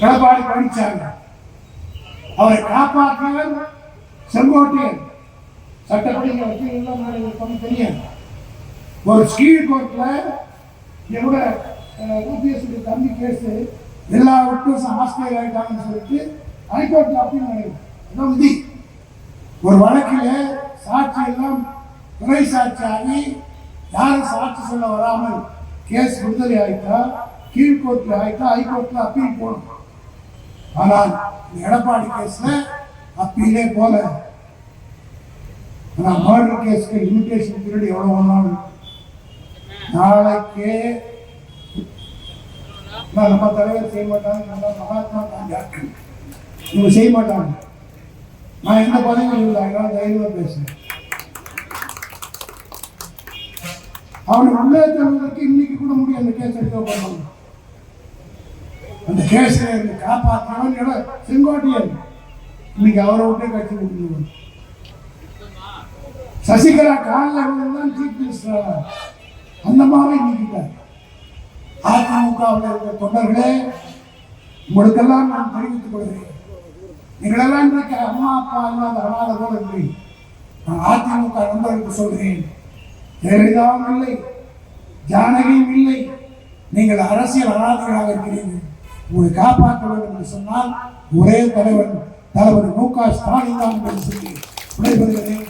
எடப்பாடி பழனிசாமி. அவரை காப்பாற்றியவர் செங்கோட்டையன். சட்டப்படி தெரியும். ஒரு கீழ் கோர்ட்ல கூட ஊபிஎஸ் தம்பி கேஸ் எல்லா விட்னஸும் ஆஸ்திரேலியா ஆகிட்டாங்கன்னு சொல்லிட்டு ஹைகோர்ட்ல அப்பீல் நடக்குது. ஒரு வழக்கில் சாட்சி எல்லாம் துணை சாட்சி ஆகி யாரும் சாட்சி சொல்ல வராமல் கேஸ் விடுதலை ஆகிட்டா கீழ்கோர்ட்ல ஆகிட்டா ஹைகோர்ட்ல அப்பீல் போகணும். ஆனால் எடப்பாடி கேஸ்ல அப்பீலே போல. ஆனால் மர்டர் கேஸ்க்கு லிமிடேஷன் பீரியட் எவ்வளவு ஒன்றாலும் நாளைக்கே நம்ம தலைவர் செய்ய மாட்டாங்க. மகாத்மா காந்தி ஆட்கள் இவங்க செய்ய மாட்டாங்க. நான் எந்த பதவியும் இல்லை, அதனால தைரியமா பேசுறேன். அவனை உள்ளே தருவதற்கு இன்னைக்கு கூட முடியும். அந்த கேஸ் எடுக்க போறாங்க. அந்த கேஸ்ல இருந்து காப்பாற்றவன் செங்கோட்டையன். இன்னைக்கு அவரை விட்டே கட்சி முடியும். சசிகலா காலில் தான் சீஃப் மினிஸ்டர் அந்த மாதிரி நீக்கிட்டார். அதிமுகவில் இருக்கிற தொண்டர்களே, உங்களுக்கெல்லாம் நான் தெரிவித்துக் கொள்கிறேன். நீங்களெல்லாம் இன்றைக்கு அம்மா அப்பா இல்லாத அனாதை போல இல்லை. நான் அதிமுக நண்பர்களுக்கு சொல்கிறேன், ஜெயலலிதாவும் இல்லை, ஜானகியும் இல்லை. நீங்கள் அரசியல் அனாதைகளாக இருக்கிறீர்கள். உங்களை காப்பாற்ற வேண்டும் என்று சொன்னால் ஒரே தலைவர் தளபதி மு க ஸ்டாலின் தான் என்று சொல்லி விடைபெறுகிறேன்.